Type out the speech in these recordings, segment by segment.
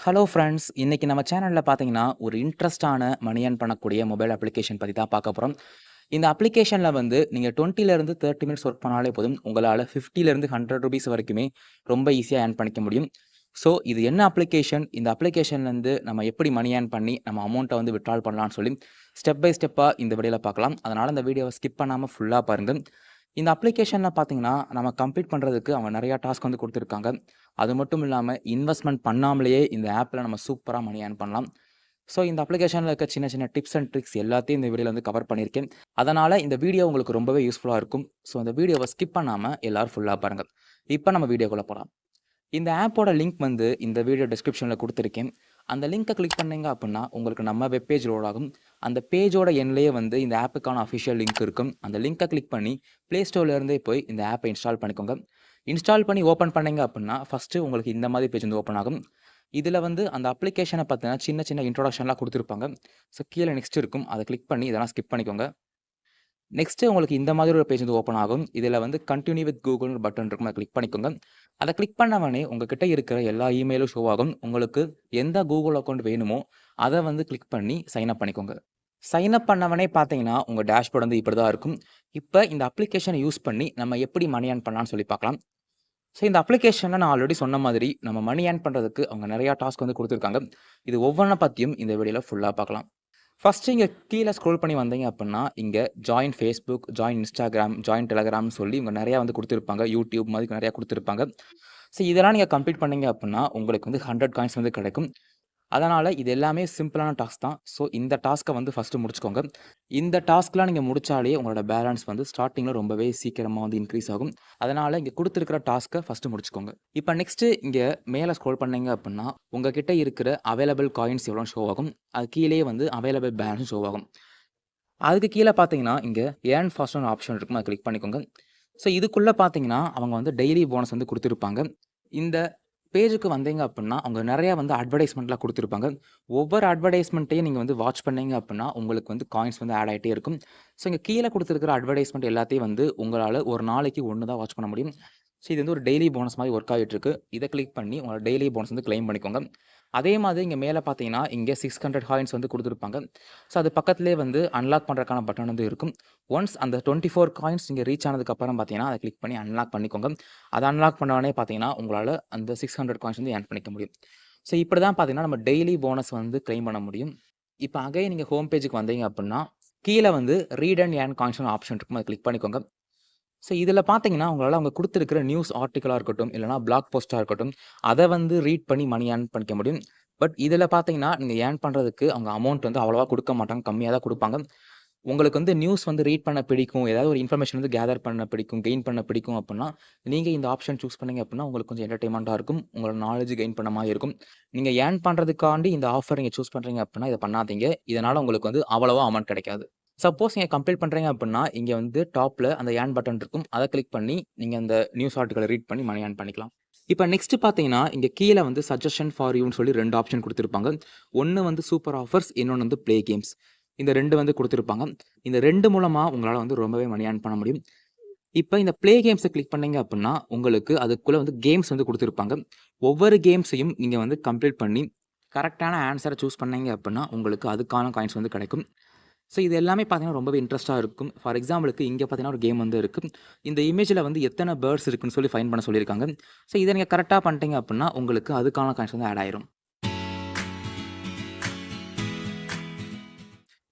Hello friends, இன்னைக்கு நம்ம சேனல்ல பார்த்தீங்கன்னா, ஒரு இன்ட்ரஸ்ட்டான மணி ஏர்ன் பண்ணக்கூடிய மொபைல் அப்ளிகேஷன் பத்தி தான் பார்க்க போறோம். இந்த அப்ளிகேஷன்ல வந்து நீங்க 20லேருந்து 30 மினிட்ஸ் ஒர்க் பண்ணாலே போதும். உங்களால 50லேருந்து ₹100 வரைக்குமே ரொம்ப ஈஸியா ஏர்ன் பண்ணிக்க முடியும். ஸோ இது என்ன அப்ளிகேஷன்? இந்த அப்ளிகேஷன்லேருந்து நம்ம எப்படி மணி ஏர்ன் பண்ணி நம்ம அமௌண்ட்ட வந்து வித்ட்ரால் பண்ணலாம்னு சொல்லி ஸ்டெப் பை ஸ்டெப்பா இந்த வீடியோல பார்க்கலாம். அதனால இந்த வீடியோவ ஸ்கிப் பண்ணாம ஃபுல்லா பாருங்க. இந்த அப்ளிகேஷன்ல பார்த்தீங்கன்னா, நம்ம கம்ப்ளீட் பண்றதுக்கு அவங்க நெறைய டாஸ்க் வந்து குடுத்துருக்காங்க. அது மட்டும் இல்லாம இன்வெஸ்ட்மென்ட் பண்ணாமலேயே இந்த ஆப்ல நம்ம சூப்பரா மணி ஏர்ன் பண்ணலாம். ஸோ இந்த அப்ளிகேஷன்ல இருக்க சின்ன சின்ன டிப்ஸ் அண்ட் ட்ரிக்ஸ் எல்லாத்தையும் இந்த வீடியோல வந்து கவர் பண்ணியிருக்கேன். அதனால இந்த வீடியோ உங்களுக்கு ரொம்பவே யூஸ்ஃபுல்லா இருக்கும். ஸோ இந்த வீடியோவ ஸ்கிப் பண்ணாம எல்லாரும் ஃபுல்லா பாருங்க. இப்ப நம்ம வீடியோக்குள்ள போலாம். இந்த ஆப்போட லிங்க் வந்து இந்த வீடியோ டிஸ்கிரிப்ஷன்ல குடுத்துருக்கேன். அந்த லிங்க கிளிக் பண்ணீங்க அப்புட்னா, உங்களுக்கு நம்ம வெப் பேஜ் லோட் ஆகும். அந்த பேஜோட எண்ட்லயே வந்து இந்த ஆப்புக்கான அஃபிஷியல் லிங்க் இருக்கும். அந்த லிங்க கிளிக் பண்ணி Play Storeல இருந்தே போய் இந்த ஆப்ப இன்ஸ்டால் பண்ணிக்கோங்க. இன்ஸ்டால் பண்ணி ஓப்பன் பண்ணீங்க அப்புட்னா, ஃபர்ஸ்ட்டு உங்களுக்கு இந்த மாதிரி பேஜ் வந்து ஓப்பன் ஆகும். இதுல வந்து அந்த அப்ளிகேஷன பத்தின சின்ன சின்ன இன்ட்ரோடக்ஷன்லாம் குடுத்திருப்பாங்க. ஸோ கீழ நெக்ஸ்ட் இருக்கும். அத கிளிக் பண்ணி இதெல்லாம் ஸ்கிப் பண்ணிக்கோங்க. நெக்ஸ்ட்டு உங்களுக்கு இந்த மாதிரி ஒரு பேஜ் வந்து ஓப்பன் ஆகும். இதில வந்து கன்டின்யூ வித் கூகுள்னு பட்டன் இருக்கும். அத கிளிக் பண்ணிக்கோங்க. அத கிளிக் பண்ணவொடனே உங்ககிட்ட இருக்கிற எல்லா இமெயிலும் ஷோ ஆகும். உங்களுக்கு எந்த கூகுள் அக்கவுண்ட் வேணுமோ, அத வந்து கிளிக் பண்ணி சைன் அப் பண்ணிக்கோங்க. சைன் அப் பண்ணவொடனே பார்த்தீங்கன்னா, உங்க டேஷ்போர்ட் வந்து இப்படி தான் இருக்கும். இப்ப இந்த அப்ளிகேஷன யூஸ் பண்ணி நம்ம எப்படி மணி ஏர்ன் பண்ணலாம்னு சொல்லி பார்க்கலாம். ஸோ இந்த அப்ளிகேஷன்ல நான் ஆல்ரெடி சொன்ன மாதிரி நம்ம மணி ஏர்ன் பண்றதுக்கு அவங்க நெறைய டாஸ்க் வந்து குடுத்துருக்காங்க. இது ஒவ்வொன்ன பத்தியும் இந்த வீடியோல ஃபுல்லா பார்க்கலாம். ஃபர்ஸ்ட்டு இங்க கீழ ஸ்க்ரோல் பண்ணி வந்தீங்க அப்புட்னா, இங்க join Facebook, join Instagram, join Telegramனு சொல்லி இவங்க நெறையா வந்து குடுத்திருப்பாங்க. YouTube மாதிரி நெறையா குடுத்திருப்பாங்க. ஸோ இதெல்லாம் நீங்க கம்ப்ளீட் பண்ணீங்க அப்புட்னா, உங்களுக்கு வந்து 100 காயின்ஸ் வந்து கிடைக்கும். அதனால இது எல்லாமே சிம்பிளான டாஸ்க் தான். ஸோ இந்த டாஸ்க்க வந்து ஃபர்ஸ்ட்டு முடிச்சுக்கோங்க. இந்த டாஸ்க்லாம் நீங்க முடிச்சாலே உங்களோட பேலன்ஸ் வந்து ஸ்டார்ட்டிங்ல ரொம்பவே சீக்கிரமா வந்து இன்க்ரீஸ் ஆகும். அதனால இங்க குடுத்திருக்கிற டாஸ்க்க ஃபர்ஸ்ட்டு முடிச்சுக்கோங்க. இப்ப நெக்ஸ்ட்டு இங்க மேல ஸ்க்ரோல் பண்ணீங்க அப்புட்னா, உங்ககிட்ட இருக்கிற அவைலபிள் காயின்ஸ் எவ்வளோன்னு ஷோ ஆகும். அது கீழயே வந்து அவைலபிள் பேலன்ஸும் ஷோ ஆகும். அதுக்கு கீழ பார்த்தீங்கன்னா, இங்க ஏர்ன் ஃபாஸ்ட்ன்னு ஆப்ஷன் இருக்கும். அத கிளிக் பண்ணிக்கோங்க. ஸோ இதுக்குள்ள பார்த்தீங்கன்னா, அவங்க வந்து டெய்லி போனஸ் வந்து குடுத்திருப்பாங்க. இந்த பேஜுக்கு வந்தீங்க அப்புட்னா, அவங்க நெறையா வந்து அட்வர்டைஸ்மென்ட்லாம் குடுத்திருப்பாங்க. ஒவ்வொரு அட்வர்டைஸ்மென்ட்டையும் நீங்க வந்து வாட்ச் பண்ணீங்க அப்புட்னா, உங்களுக்கு வந்து காயின்ஸ் வந்து ஆட் ஆயிட்டே இருக்கும். ஸோ இங்க கீழ குடுத்திருக்கிற அட்வர்டைஸ்மென்ட் எல்லாத்தையும் வந்து உங்களால ஒரு நாளைக்கு 1 தான் வாட்ச் பண்ண முடியும். ஸோ இது வந்து ஒரு டெய்லி போனஸ் மாரி ஒர்க் ஆயிட்டுருக்கு. இத கிளிக் பண்ணி உங்களோட டெய்லி போனஸ் வந்து கிளைம் பண்ணிக்கோங்க. அதே மாதிரி இங்க மேல பார்த்தீங்கன்னா, இங்க 600 காயின்ஸ் வந்து குடுத்திருப்பாங்க. ஸோ அது பக்கத்திலேயே வந்து அன்லாக் பண்றதுக்கான பட்டன் வந்து இருக்கும். ஒன்ஸ் அந்த 24 காயின்ஸ் நீங்க ரீச் ஆனதுக்கு அப்புறம் பார்த்தீங்கன்னா, அத கிளிக் பண்ணி அன்லாக் பண்ணிக்கோங்க. அத அன்லாக் பண்ண உடனே பார்த்தீங்கன்னா, உங்களால அந்த 600 காயின்ஸ் வந்து ஏர்ன் பண்ணிக்க முடியும். ஸோ இப்படி தான் பார்த்தீங்கன்னா, நம்ம டெய்லி போனஸ் வந்து கிளைம் பண்ண முடியும். இப்ப அகைன் நீங்க ஹோம் பேஜுக்கு வந்தீங்க அப்புட்னா, கீழ வந்து ரீட் அண்ட் ஏர்ன் காயின்ஸ்னு ஆப்ஷன் இருக்கும். அத கிளிக் பண்ணிக்கோங்க. ஸோ இதில பார்த்தீங்கன்னா, உங்களால அவங்க குடுத்திருக்கிற நியூஸ் ஆர்டிக்கிளா இருக்கட்டும், இல்லன்னா பிளாக் போஸ்ட்டா இருக்கட்டும், அத வந்து ரீட் பண்ணி மணி ஏர்ன் பண்ணிக்க முடியும். பட் இதில பார்த்தீங்கன்னா, நீங்க ஏர்ன் பண்றதுக்கு அவங்க அமௌண்ட் வந்து அவ்வளவா குடுக்க மாட்டாங்க. கம்மியா தான் குடுப்பாங்க. உங்களுக்கு வந்து நியூஸ் வந்து ரீட் பண்ண பிடிக்கும். ஏதாவது ஒரு இன்ஃபர்மேஷன் வந்து கேதர் பண்ண பிடிக்கும், கெயின் பண்ண பிடிக்கும் அப்புட்னா, நீங்க இந்த ஆப்ஷன் சூஸ் பண்ணீங்க அப்புட்னா, உங்களுக்கு கொஞ்சம் என்டர்டெயின்மென்ட்டா இருக்கும். உங்களோட நாலேட்ஜ் கெயின் பண்ண மாரி இருக்கும். நீங்க ஏர்ன் பண்றதுக்காண்டி இந்த ஆஃபர் நீங்க சூஸ் பண்றீங்க அப்புட்னா, இத பண்ணாதீங்க. இதனால உங்களுக்கு வந்து அவ்வளவா அமௌண்ட் கிடைக்காது. சப்போஸ் நீங்க கம்ப்ளீட் பண்றீங்க அப்புட்னா, இங்க வந்து டாப்ல அந்த ஏர்ன் பட்டன் இருக்கும். அத கிளிக் பண்ணி நீங்க அந்த நியூஸ் ஆர்டிக்கிள ரீட் பண்ணி மணி ஏர்ன் பண்ணிக்கலாம். இப்ப நெக்ஸ்ட் பார்த்தீங்கன்னா, இங்க கீழ வந்து சஜஷன் ஃபார் யூன்னு சொல்லி 2 ஆப்ஷன் குடுத்திருப்பாங்க. ஒண்ணு வந்து சூப்பர் ஆஃபர்ஸ், இன்னொன்னு வந்து ப்ளே கேம்ஸ். இந்த 2 வந்து குடுத்திருப்பாங்க. இந்த 2 மூலமா உங்களால வந்து ரொம்பவே மணி ஏர்ன் பண்ண முடியும். இப்ப இந்த ப்ளே கேம்ஸ கிளிக் பண்ணீங்க அப்புட்னா, உங்களுக்கு அதுக்குள்ள வந்து கேம்ஸ் வந்து குடுத்திருப்பாங்க. ஒவ்வொரு கேம்ஸையும் நீங்க வந்து கம்ப்ளீட் பண்ணி, கரெக்ட்டான ஆன்ஸர சூஸ் பண்ணீங்க அப்புட்னா, உங்களுக்கு அதுக்கான காயின்ஸ் வந்து கிடைக்கும். ஸோ இது எல்லாமே பார்த்தீங்கன்னா, ரொம்பவே இன்ட்ரெஸ்ட்டா இருக்கும். ஃபார் எக்ஸாம்பிளுக்கு இங்க பார்த்தீங்கன்னா, ஒரு கேம் வந்து இருக்கு. இந்த இமேஜ்ல வந்து எத்தன பேர்ட்ஸ் இருக்குன்னு சொல்லி ஃபைண்ட் பண்ண சொல்லியிருக்காங்க. ஸோ இத நீங்க கரெக்ட்டா பண்ணிட்டீங்க அப்புட்னா, உங்களுக்கு அதுக்கான காயின்ஸ் வந்து ஆட் ஆயிரும்.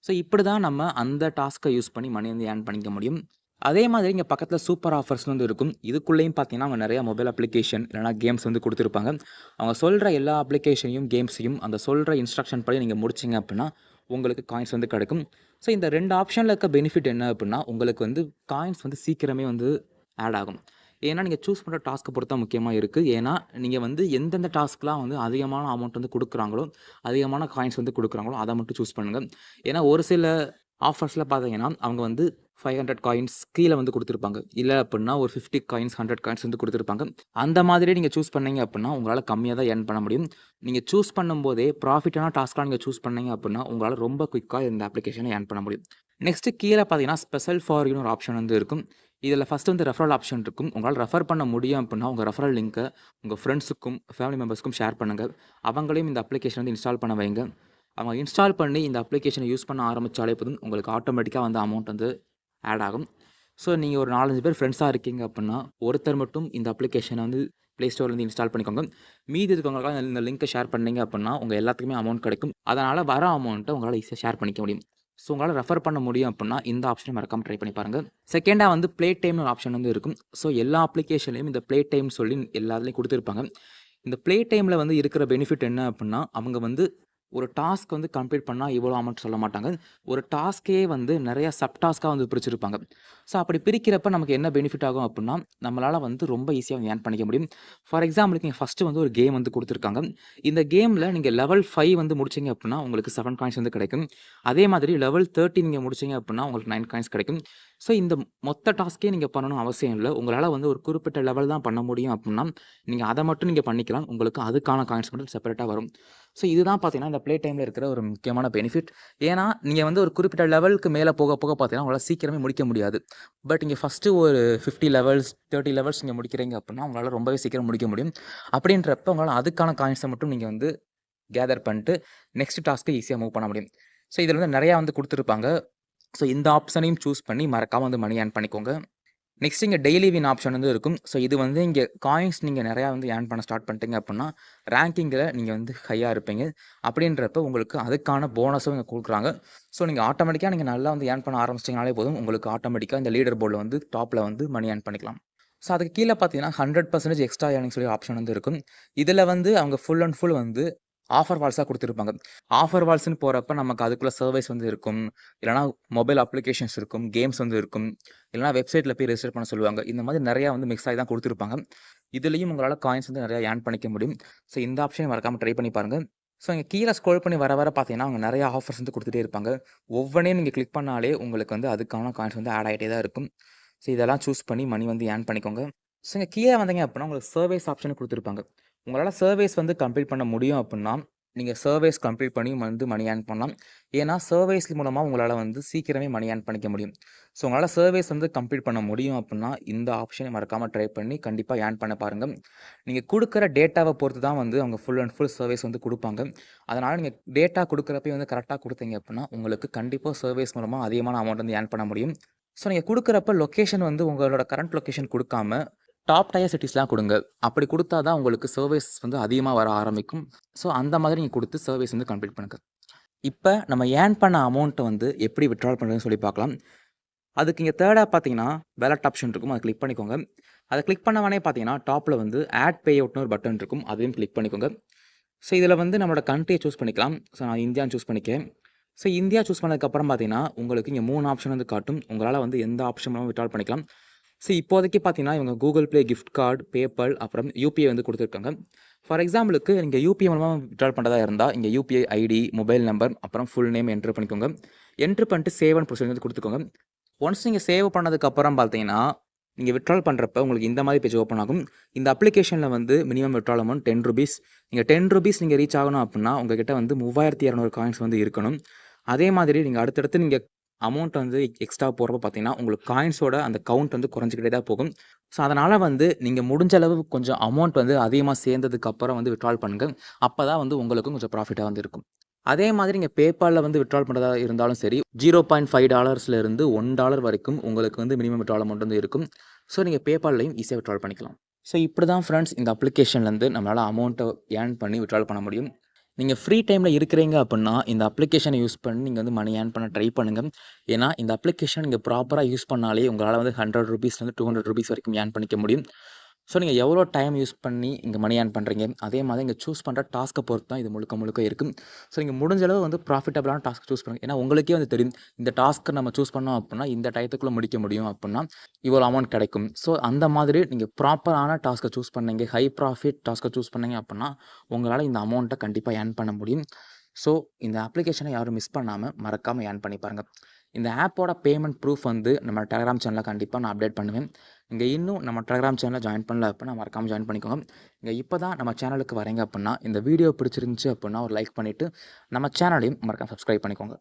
ஸோ இப்படி தான் நம்ம அந்த டாஸ்க்க யூஸ் பண்ணி மணி வந்து ஏர்ன் பண்ணிக்க முடியும். அதே மாதிரி இங்க பக்கத்தில சூப்பர் ஆஃபர்ஸ்ன்னு வந்து இருக்கும். இதுக்குள்ளேயும் பார்த்தீங்கன்னா, அவங்க நெறைய மொபைல் அப்ளிகேஷன் இல்லன்னா கேம்ஸ் வந்து குடுத்திருப்பாங்க. அவங்க சொல்ற எல்லா அப்ளிகேஷனையும், கேம்ஸையும் அந்த சொல்ற இன்ஸ்ட்ரக்ஷன் படி நீங்க முடிச்சீங்க அப்புட்னா, உங்களுக்கு காயின்ஸ் வந்து கிடைக்கும். ஸோ இந்த 2 ஆப்ஷன்ல இருக்க பெனிஃபிட் என்ன அப்புட்னா, உங்களுக்கு வந்து காயின்ஸ் வந்து சீக்கிரமே வந்து ஆட் ஆகும். ஏன்னா, நீங்க சூஸ் பண்ற டாஸ்க்க பொறுத்து தான் முக்கியமா இருக்கு. ஏன்னா, நீங்க வந்து எந்தெந்த டாஸ்க்லாம் வந்து அதிகமான அமௌண்ட் வந்து குடுக்குறாங்களோ, அதிகமான காயின்ஸ் வந்து குடுக்குறாங்களோ, அத மட்டும் சூஸ் பண்ணுங்க. ஏன்னா, ஒரு சில ஆஃபர்ஸ்ல பார்த்தீங்கன்னா, அவங்க வந்து 500 காயின்ஸ் கீழ வந்து குடுத்திருப்பாங்க. இல்ல அப்புட்னா ஒரு 50 காயின்ஸ், 100 காயின்ஸ் வந்து குடுத்திருப்பாங்க. அந்த மாதிரி நீங்க சூஸ் பண்ணீங்க அப்புட்னா, உங்களால கம்மியா தான் ஏர்ன் பண்ண முடியும். நீங்க சூஸ் பண்ணும்போதே ப்ராஃபிட்டான டாஸ்க்லாம் நீங்க சூஸ் பண்ணீங்க அப்புட்னா, உங்களால ரொம்ப குயிக்கா இந்த அப்ளிகேஷன ஏர்ன் பண்ண முடியும். நெக்ஸ்ட் கீழ பார்த்தீங்கன்னா, ஸ்பெஷல் ஃபார் யூன்னு ஒரு ஆப்ஷன் வந்து இருக்கும். இதில ஃபர்ஸ்ட்டு வந்து ரெஃபரல் ஆப்ஷன் இருக்கும். உங்களால ரெஃபர் பண்ண முடியும் அப்புட்னா, உங்க ரெஃபரல் லிங்க்க உங்க ஃப்ரெண்ட்ஸுக்கும், ஃபேமிலி மெம்பர்ஸ்க்கும் ஷேர் பண்ணுங்க. அவங்களையும் இந்த அப்ளிகேஷன் வந்து இன்ஸ்டால் பண்ண வைங்க. அவங்க இன்ஸ்டால் பண்ணி இந்த அப்ளிகேஷன யூஸ் பண்ண ஆரம்பிச்சாலே போதும், உங்களுக்கு ஆட்டோமேட்டிக்கா வந்து அமௌண்ட் வந்து ஆட் ஆகும். ஸோ நீங்க ஒரு 4, 5 பேர் ஃப்ரெண்ட்ஸா இருக்கீங்க அப்புட்னா, ஒருத்தர் மட்டும் இந்த அப்ளிகேஷன வந்து Play Storeலேருந்து இன்ஸ்டால் பண்ணிக்கோங்க. மீதி இருக்கவங்களுக்கெல்லாம் இந்த லிங்க்க ஷேர் பண்ணீங்க அப்புட்னா, உங்க எல்லாத்துக்குமே அமௌண்ட் கிடைக்கும். அதனால வர அமௌண்ட்ட உங்களால ஈஸியா ஷேர் பண்ணிக்க முடியும். ஸோ உங்களால ரெஃபர் பண்ண முடியும் அப்புட்னா, இந்த ஆப்ஷன மறக்காம ட்ரை பண்ணி பாருங்க. செகண்டா வந்து ப்ளே டைம்னு ஒரு ஆப்ஷன் வந்து இருக்கும். ஸோ எல்லா அப்ளிகேஷன்லயும் இந்த ப்ளே டைம்னு சொல்லி எல்லா இதுலயும் குடுத்திருப்பாங்க. இந்த ப்ளே டைம்ல வந்து இருக்கிற பெனிஃபிட் என்ன அப்புட்னா, அவங்க வந்து ஒரு டாஸ்க் வந்து கம்ப்ளீட் பண்ணா இவ்வளோ அமௌண்ட் சொல்ல மாட்டாங்க. ஒரு டாஸ்க்கே வந்து நெறைய சப் டாஸ்க்கா வந்து பிரிச்சிருப்பாங்க. ஸோ அப்படி பிரிக்கிறப்ப நமக்கு என்ன பெனிஃபிட் ஆகும் அப்புட்னா, நம்மளால வந்து ரொம்ப ஈஸியா வந்து ஏர்ன் பண்ணிக்க முடியும். ஃபார் எக்ஸாம்பிளுக்கு இங்க ஃபர்ஸ்ட்டு வந்து ஒரு கேம் வந்து குடுத்துருக்காங்க. இந்த கேம்ல நீங்க லெவல் 5 வந்து முடிச்சீங்க அப்புட்னா, உங்களுக்கு 7 காயின்ஸ் வந்து கிடைக்கும். அதே மாதிரி லெவல் 30 நீங்க முடிச்சீங்க அப்புட்னா, உங்களுக்கு 9 காயின்ஸ் கிடைக்கும். ஸோ இந்த மொத்த டாஸ்க்கே நீங்க பண்ணணும்னு அவசியம் இல்ல. உங்களால வந்து ஒரு குறிப்பிட்ட லெவல் தான் பண்ண முடியும் அப்புட்னா, நீங்க அத மட்டும் நீங்க பண்ணிக்கலாம். உங்களுக்கு அதுக்கான காயின்ஸ் மட்டும் செப்பரேட்டா வரும். ஸோ இதுதான் பார்த்தீங்கன்னா, இந்த ப்ளே டைம்ல இருக்கிற ஒரு முக்கியமான பெனிஃபிட். ஏன்னா, நீங்க வந்து ஒரு குறிப்பிட்ட லெவலுக்கு மேல போக போக பார்த்தீங்கன்னா, உங்களால சீக்கிரமே முடிக்க முடியாது. பட் இங்க ஃபர்ஸ்ட்டு ஒரு 50 லெவல்ஸ், 30 லெவல்ஸ் நீங்க முடிக்கிறீங்க அப்புட்னா, உங்களால ரொம்பவே சீக்கிரம் முடிக்க முடியும். அப்படின்றப்ப உங்களால அதுக்கான காயின்ஸ மட்டும் நீங்க வந்து கேதர் பண்ணிட்டு, நெக்ஸ்ட் டாஸ்க்க ஈஸியா மூவ் பண்ண முடியும். ஸோ இதில வந்து நெறையா வந்து குடுத்துருப்பாங்க. ஸோ இந்த ஆப்ஷனையும் சூஸ் பண்ணி மறக்காம வந்து மணி ஏர்ன் பண்ணிக்கோங்க. நெக்ஸ்ட் இங்க டெய்லி வின் ஆப்ஷன் வந்து இருக்கும். ஸோ இது வந்து இங்க காயின்ஸ் நீங்க நெறையா வந்து ஏர்ன் பண்ண ஸ்டார்ட் பண்ணிட்டீங்க அப்புட்னா, ரேங்கிங்கில நீங்க வந்து ஹையா இருப்பீங்க. அப்படின்றப்ப உங்களுக்கு அதுக்கான போனஸும் இங்க குடுக்குறாங்க. ஸோ நீங்க ஆட்டோமேட்டிக்கா நீங்க நல்லா வந்து ஏர்ன் பண்ண ஆரம்பிச்சிட்டீங்கனாலே போதும், உங்களுக்கு ஆட்டோமேட்டிக்கா இந்த லீடர் போர்ட்ல வந்து டாப்ல வந்து மணி ஏர்ன் பண்ணிக்கலாம். ஸோ அதுக்கு கீழ பார்த்தீங்கன்னா, 100% எக்ஸ்ட்ரா ஏர்னிங் சொல்லி ஆப்ஷன் வந்து இருக்கும். இதில வந்து அவங்க ஃபுல் அண்ட் ஃபுல் வந்து ஆஃபர் வால்ஸா குடுத்திருப்பாங்க. ஆஃபர் வால்ஸ்ன்னு போறப்ப நமக்கு அதுக்குள்ள சர்வேஸ் வந்து இருக்கும். இல்லன்னா மொபைல் அப்ளிகேஷன்ஸ் இருக்கும். கேம்ஸ் வந்து இருக்கும். இல்லன்னா வெப்சைட்ல போய் ரெஜிஸ்டர் பண்ண சொல்லுவாங்க. இந்த மாதிரி நெறையா வந்து மிக்ஸ் ஆகி தான் குடுத்திருப்பாங்க. இதுலயும் உங்களால காயின்ஸ் வந்து நெறையா ஏர்ன் பண்ணிக்க முடியும். ஸோ இந்த ஆப்ஷனையும் மறக்காம ட்ரை பண்ணி பாருங்க. ஸோ இங்க கீழ ஸ்க்ரோல் பண்ணி வர வர பார்த்தீங்கன்னா, அவங்க நெறையா ஆஃபர்ஸ் வந்து குடுத்துட்டே இருப்பாங்க. ஒவ்வொன்னையும் நீங்க கிளிக் பண்ணாலே உங்களுக்கு வந்து அதுக்கான காயின்ஸ் வந்து ஆட் ஆயிட்டே தான் இருக்கும். ஸோ இதெல்லாம் சூஸ் பண்ணி மணி வந்து ஏர்ன் பண்ணிக்கோங்க. ஸோ இங்க கீழ வந்தீங்க அப்புட்னா, உங்களுக்கு சர்வேஸ் ஆப்ஷன் குடுத்திருப்பாங்க. உங்களால சர்வேஸ் வந்து கம்ப்ளீட் பண்ண முடியும் அப்புட்னா, நீங்க சர்வேஸ் கம்ப்ளீட் பண்ணி வந்து மணி ஏர்ன் பண்ணலாம். ஏன்னா, சர்வேஸ் மூலமா உங்களால வந்து சீக்கிரமே மணி ஏர்ன் பண்ணிக்க முடியும். ஸோ உங்களால சர்வேஸ் வந்து கம்ப்ளீட் பண்ண முடியும் அப்புட்னா, இந்த ஆப்ஷனை மறக்காம ட்ரை பண்ணி கண்டிப்பா ஏர்ன் பண்ண பாருங்க. நீங்க குடுக்குற டேட்டாவ பொறுத்து தான் வந்து அவங்க ஃபுல் அண்ட் ஃபுல் சர்வேஸ் வந்து குடுப்பாங்க. அதனால நீங்க டேட்டா குடுக்குறப்பயே வந்து கரெக்ட்டா குடுத்தீங்க அப்புட்னா, உங்களுக்கு கண்டிப்பா சர்வேஸ் மூலமா அதிகமான அமௌண்ட் வந்து ஏர்ன் பண்ண முடியும். ஸோ நீங்க குடுக்குறப்ப லொகேஷன் வந்து உங்களோட கரண்ட் லொகேஷன் குடுக்காம, டாப் டயர் சிட்டீஸ்லாம் குடுங்க. அப்படி குடுத்தா தான் உங்களுக்கு சர்வேஸ் வந்து அதிகமா வர ஆரம்பிக்கும். ஸோ அந்த மாதிரி நீங்க குடுத்து சர்வேஸ் வந்து கம்ப்ளீட் பண்ணுங்க. இப்ப நம்ம ஏர்ன் பண்ண அமௌண்ட்ட வந்து எப்படி வித்ட்ரால் பண்றதுன்னு சொல்லி பார்க்கலாம். அதுக்கு இங்க 3டா பார்த்தீங்கன்னா, வாலெட் ஆப்ஷன் இருக்கும். அத கிளிக் பண்ணிக்கோங்க. அத கிளிக் பண்ண உடனே பார்த்தீங்கன்னா, டாப்ல வந்து ஆட் பே அவுட்ன்னு ஒரு பட்டன் இருக்கும். அதையும் கிளிக் பண்ணிக்கோங்க. ஸோ இதில வந்து நம்மளோட கண்ட்ரிய சூஸ் பண்ணிக்கலாம். ஸோ நான் இந்தியான்னு சூஸ் பண்ணிக்கிறேன். ஸோ இந்தியா சூஸ் பண்ணதுக்கப்புறம் பார்த்தீங்கன்னா, உங்களுக்கு இங்க 3 ஆப்ஷன் வந்து காட்டும். உங்களால வந்து எந்த ஆப்ஷன் மூலமும் வித்ட்ரால் பண்ணிக்கலாம். ஸோ இப்போதைக்கு பார்த்தீங்கன்னா, இவங்க Google play gift card, PayPal அப்புறம் யுபிஐ வந்து குடுத்துருக்காங்க. ஃபார் எக்ஸாம்பிளுக்கு நீங்க யுபிஐ மூலமா வித்ட்ரால் பண்றதா இருந்தா, இங்க யுபிஐ ஐடி, மொபைல் நம்பர் அப்புறம் ஃபுல் நேம் என்டர் பண்ணிக்கோங்க. என்டர் பண்ணிட்டு சேவ் அண்ட் ப்ரொசீட் வந்து குடுத்துக்கோங்க. ஒன்ஸ் நீங்க சேவ் பண்ணதுக்கப்புறம் பார்த்தீங்கன்னா, நீங்க வித்ட்ரால் பண்றப்ப உங்களுக்கு இந்த மாரி பேஜ் ஓப்பன் ஆகும். இந்த அப்ளிகேஷன்ல வந்து மினிமம் வித்ட்ரால் அமௌண்ட் ₹10 நீங்க ₹10 நீங்க ரீச் ஆகணும் அப்புட்னா, உங்ககிட்ட வந்து 3200 காயின்ஸ் வந்து இருக்கணும். அதே மாதிரி நீங்க அடுத்தடுத்து நீங்க அமௌண்ட் வந்து எக்ஸ்ட்ரா போடுறப்ப பார்த்தீங்கன்னா, உங்களுக்கு காயின்ஸோட அந்த கவுண்ட் வந்து குறைஞ்சுக்கிட்டே தான் போகும். ஸோ அதனால வந்து நீங்க முடிஞ்ச அளவு கொஞ்சம் அமௌண்ட் வந்து அதிகமா சேர்ந்ததுக்கு அப்புறம் வந்து வித்ட்ரால் பண்ணுங்க. அப்பதான் வந்து உங்களுக்கும் கொஞ்சம் ப்ராஃபிட்டா வந்து இருக்கும். அதே மாதிரி நீங்க பேபால்ல வந்து வித்ட்ரால் பண்றதா இருந்தாலும் சரி, $0.5 இருந்து $1 வரைக்கும் உங்களுக்கு வந்து மினிமம் வித்ட்ரால் அமௌண்ட் வந்து இருக்கும். ஸோ நீங்க பேபால்லயும் ஈஸியா வித்ட்ரால் பண்ணிக்கலாம். ஸோ இப்படி தான் ஃபிரெண்ட்ஸ் இந்த அப்ளிகேஷன்லேருந்து நம்மளால அமௌண்ட்ட ஏர்ன் பண்ணி வித்ட்ரால் பண்ண முடியும். நீங்க ஃப்ரீ டைம்ல இருக்கிறீங்க அப்புட்னா, இந்த அப்ளிகேஷன யூஸ் பண்ணி நீங்க வந்து மணி ஏர்ன் பண்ண ட்ரை பண்ணுங்க. ஏன்னா, இந்த அப்ளிகேஷன் நீங்க ப்ராப்பரா யூஸ் பண்ணாலே உங்களால வந்து ₹100 $200 வரைக்கும் ஏர்ன் பண்ணிக்க முடியும். ஸோ நீங்க எவ்வளோ டைம் யூஸ் பண்ணி இங்க மணி ஏர்ன் பண்றீங்க, அதே மாதிரி இங்க சூஸ் பண்ற டாஸ்க்க பொறுத்து தான் இது முழுக்க முழுக்க இருக்கும். ஸோ நீங்க முடிஞ்ச அளவு வந்து ப்ராஃபிட்டபிளான டாஸ்க் சூஸ் பண்ணுங்க. ஏன்னா உங்களுக்கே வந்து தெரியும். இந்த டாஸ்க்க நம்ம சூஸ் பண்ணோம் அப்புட்னா, இந்த டயத்துக்குள்ள முடிக்க முடியும் அப்புட்னா, இவ்வளோ அமௌண்ட் கிடைக்கும். ஸோ அந்த மாதிரி நீங்க ப்ராப்பரான டாஸ்க்க சூஸ் பண்ணீங்க, ஹை ப்ராஃபிட் டாஸ்க்க சூஸ் பண்ணீங்க அப்புட்னா, உங்களால இந்த அமௌண்ட்ட கண்டிப்பா ஏர்ன் பண்ண முடியும். ஸோ இந்த அப்ளிகேஷன யாரும் மிஸ் பண்ணாம மறக்காம ஏர்ன் பண்ணி பாருங்க. இந்த ஆப்போட பேமெண்ட் ப்ரூஃப் வந்து நம்ம டெலகிராம் சேனல்ல கண்டிப்பா நான் அப்டேட் பண்ணுவேன். நீங்க இன்னும் நம்ம டெலகிராம் சேனல்ல ஜாயின் பண்ணல அப்புட்னா மறக்காம ஜாயின் பண்ணிக்கோங்க. நீங்க இப்ப தான் நம்ம சேனலுக்கு வரீங்க அப்புட்னா, இந்த வீடியோ பிடிச்சிருந்துச்சு அப்புட்னா ஒரு லைக் பண்ணிட்டு, நம்ம சேனலையும் மறக்காம சப்ஸ்கிரைப் பண்ணிக்கோங்க.